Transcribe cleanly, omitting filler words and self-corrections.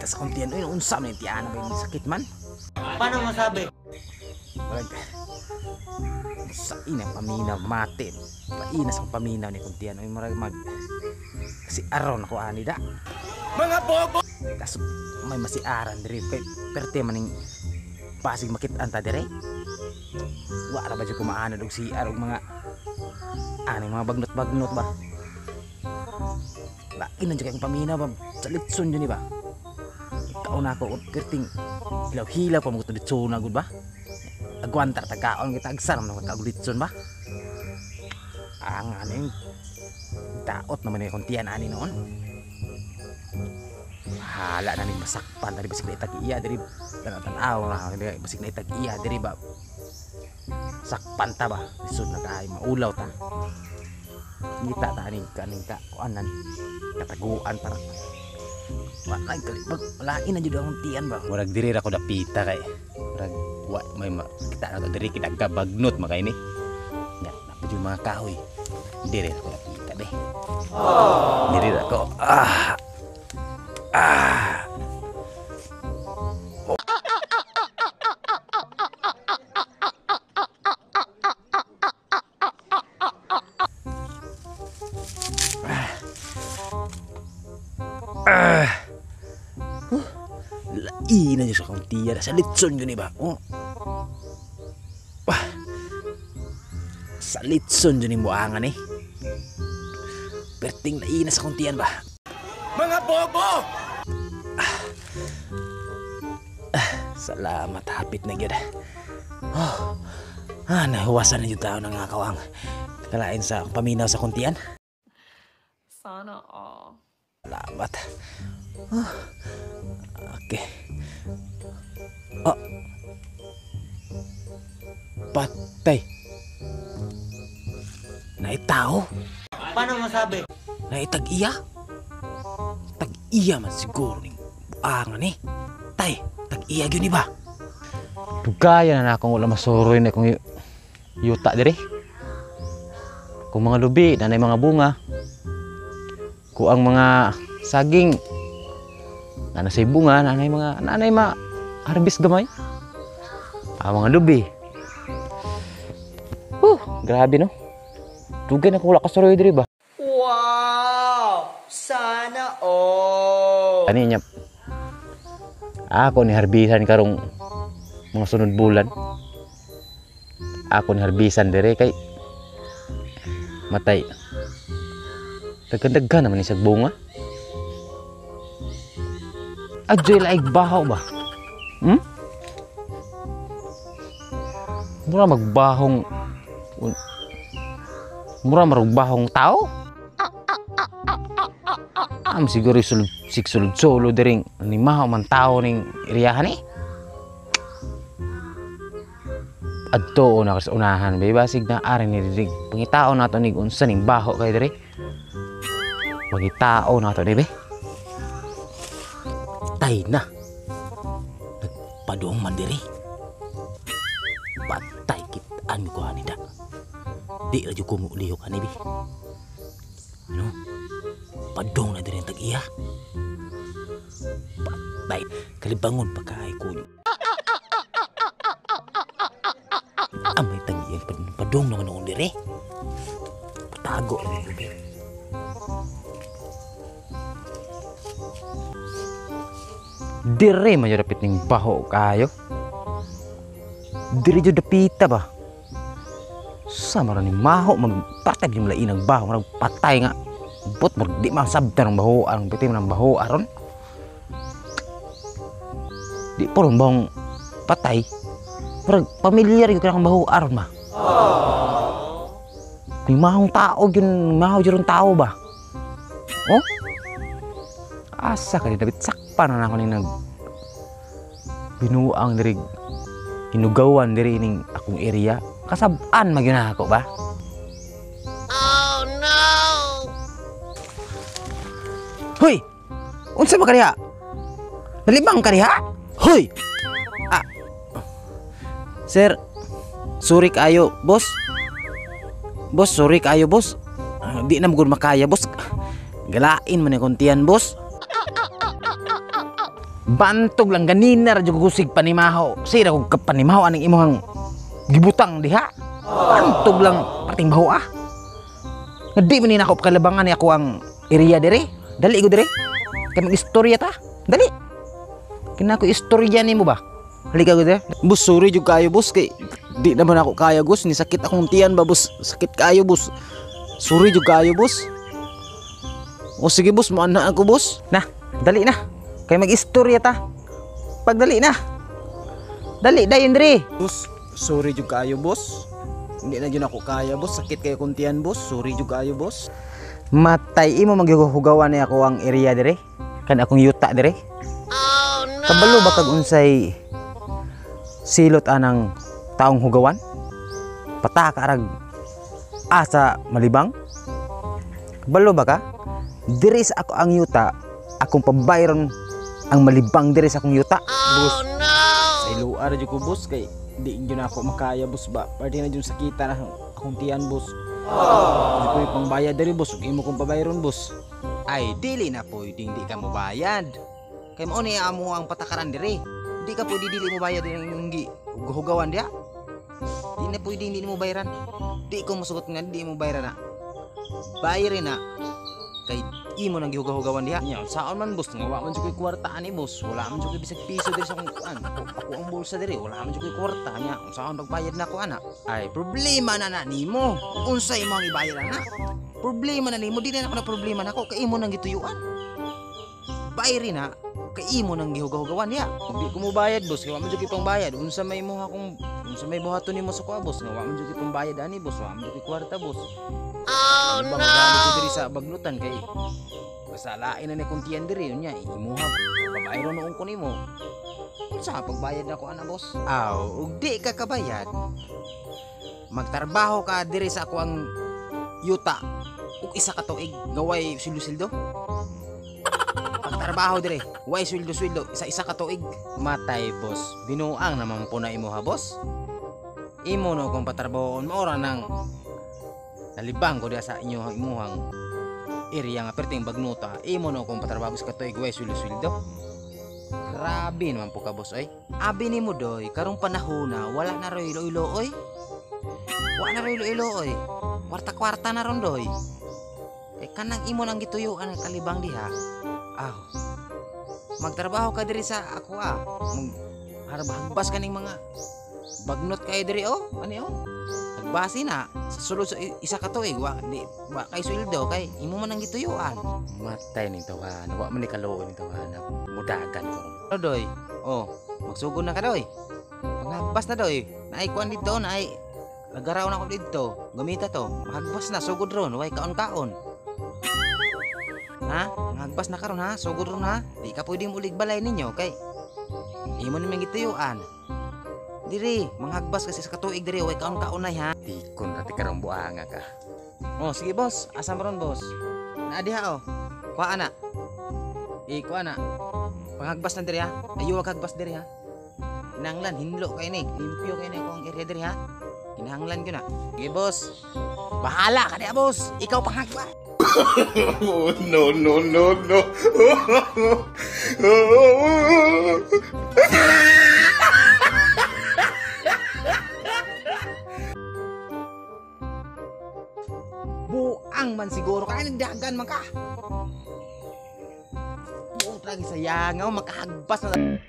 ka sa kuntian. Uy, unsa man tiyana ba yung sakit man? Paano masabi? Sa inang paminaw mati. Painas ang paminaw ni kuntian. Uy, marag mag kasi aron ako ani da. Mga bobo! Kaso may masiaran diri. Perte maning pasig makit-an ta dire. Wa ra ba jud kumaanod og siar og mga mga bagnot-bagnot ba? Lain na jud kay paminaw ba? Sa litson jud ni ba? Kauna ko perting hilaw-hilaw pa mo litson na gud ba? Agwantar tagaon kita agsar man kagulitson ba? Ang aning daot naman ni kuntian ani noon. Hala na ning masakpan dari basig na itag iya diri tan-aw na basig na itag iya diri ba? Sakpan ta ba? Lisod na kay maulaw ta. Ngita ta aning kaning ka kuanan kataguan para wala kalibag lain na jud ang kuntian ba? Murag diri ra ko dapita kay murag wa may kita na diri kinagabagnot makay ni. Nya dapat yung mga kahoy. Diri ra ko dapita be. Diri ra ko. Lain aja sa kuntian sa litson yun ba? Oh. Wah. Sa litson yun mo angan eh. Perting lain sa kuntian ba? Mga bobo! Salamat hapit na gyud. Oh. Nahuwasan na yung tao ng akawang kalain sa paminaw sa kuntian. Sana all. Salamat. Okay. Oh. Patay. Naitao? Paano masabi? Naitag-iya? Tag-iya man siguro ning buangan eh. Tay, tag-iya gyud ni ba? Dugaya na akong wala masuroy na akong yuta diri. Kung mga lubi, nanay mga bunga. Kung ang mga saging, nanay say bunga, nanay mga harvest gamay. Mga lubi. Grabe no. Dugay na akong wala kasuroy diri ba? Wow! Sana all! Ani niya. Ako ni harbisan karong mga sunod bulan. Ako ni harbisan dire kay matay. Daghan naman ni sa bunga. Adjoy laig bahaw ba? Mura magbahong mura marugbahong tao? Siguro sulod solo diring ni mahaw man tao ning iriyahan eh. Adto na kas unahan bay basig na ari ni dirig pangitao nato nig unsa ning baho kay diri. Pangitao nato ni be. Tay na. Nagpadung man diri. Patay kitaan ko ani da. Di ra jud ko muliho ani be. Ano? Padong na diri ang tag-iya. Patay kalibangon pa kay ko. Amay tag-iya padong naman noon diri. Patago na be. Dire man jud dapit ning baho kayo. Dire jud dapita ba? Sama ra ni maho magpatay yung lain ng baho marag patay nga. But di masabtan ng baho ang piti ng baho aron. Di porong bahong patay. Marag pamilyar yung kanang baho aron ba? May mahong tao yun, mahaw yun tao ba? Oh? Asa ka ni David sakpan na ako ning nag binuang diri hinugawan diri ning akong area. Kasab-an magyud ako ba? Oh no! Hoy! Unsa ba kaniya? Nalibang kaniya? Hoy! Sir, sorry kayo, boss. Boss, sorry kayo, boss. Di na magud makaya, boss. Galain man ni kuntian, boss. Bantog lang ganina radyo gusig panimaho. Sira kog kapanimaho aning imong gibutang diha. Bantog lang parting baho ah. Nga di man ni nako kalabangan ni ako ang area dire. Dali ko dire. Kay mag-istorya ta. Dali. Kina ko istorya nimo ba? Halika ko dire. Boss, sorry jud kayo boss kay di naman ako kaya boss, ni sakit akong tiyan ba boss. Sakit kayo boss. Sorry jud kayo boss. O sige boss, maana ako boss. Nah, dali na. Kay mag-istorya ta. Pagdali na. Dali dayon dire. Boss, sorry jud kayo boss. Hindi na jud ako kaya boss, sakit kayo kong tiyan boss. Sorry jud kayo boss. Matay imo maghugawan ni ako ang area dire. Kan akong yuta dire. Oh no. Kabalo ba kag unsay silot anang taong hugawan? Pataka arag asa malibang? Kabalo ba ka? Dire sa ako ang yuta, akong pabayron ang malibang dire sa akong yuta. Boss, sa iluar jud ko boss kay di jud na ako makaya boss ba. Pwede na jud sakita na akong tiyan boss. Di ko pangbayad diri boss, ug imo kong pabayron boss. Ay dili na pwedeng di ka mo bayad. Kay mao ni amo ang patakaran dire. Di ka pwede dili mo bayad ang hugawan dia. Di na pwede hindi mo bayaran. Di ko masugot nga di mo bayaran na. Bayarin na. Kay imo nang gihugaw-hugawan diha. Nya saon man boss nga wa man jud koy kwarta ani boss. Wala man jud koy bisag piso diri sa akong ako ang bulsa diri. Wala man jud koy kwarta nya. Saon pagbayad na ko ana? Ay problema na nimo. Unsay imong ibayad ana? Problema na nimo, di na ako na problema nako kay imo nang gituyuan. Bayari na kay imo nang gihugaw-hugawan diha. Kung di ko mo bayad boss, kay wa man jud koy pangbayad. Unsa may mo akong unsa may buhaton nimo sa kuha boss nga wa man jud koy pangbayad ani boss. Wa man jud koy kwarta boss. Oh no! Ko diri sa bagnutan kay basalain na ni kuntiyan diri nya imuha pabayron noong ko nimo. Unsa pagbayad nako ana boss? Aw, ug di ka kabayad. Magtrabaho ka diri sa ako ang yuta ug isa ka tuig gaway sildo-sildo. Pagtrabaho diri, way sildo-sildo isa ka tuig. Matay boss. Binuang naman po na imo ha boss. Imo no kung patrabahon mo ora nang nalibang ko diya sa inyo imuhang area nga perting bagnuta. Imo no kung patrabaho sa katoy guys sweldo. Grabe naman po ka boss oy. Abi nimo doy karong panahon na wala na roy ilo oy. Wala na roy ilo oy. Kwarta-kwarta na ron doy. Kanang imo nang gituyuan ang kalibang diha. Aw. Magtrabaho ka diri sa ako harabagbas kaning mga bagnot kay diri oh. Ani oh. Nagbasi na sa sulod sa isa ka tuig wa kay sweldo kay imo man ang gituyuan. Matay ning tawahan. Wa man ni kaluoy ning tawahan. Mudagan ko. Doy. Oh, magsugod na ka doy. Panghagbas na doy. Naay kuan dito naay lagaraw na ko dito. Gamita to. Mahagbas na sugod ron way kaon-kaon. Ha? Mahagbas na karon ha. Sugod ron ha. Di ka pwedeng ulig balay ninyo kay imo ni man gituyuan. Diri, manghagbas kasi sa katuig diri, way kaon-kaonay ha. Tikon ati karong buanga ka. Oh, sige boss, asa ron boss? Naa diha oh. Kuha ana. Kuha ana. Panghagbas na diri ha. Ayo wag hagbas diri ha. Kinahanglan hinlo kay ni, limpyo kay ni ko ang area diri ha. Kinahanglan gyud na. Sige boss. Bahala ka diha boss. Ikaw panghagbas. No, no, no, no. Buang man siguro kaya nagdagan man ka. Buong tragi sayangaw makahagbas na.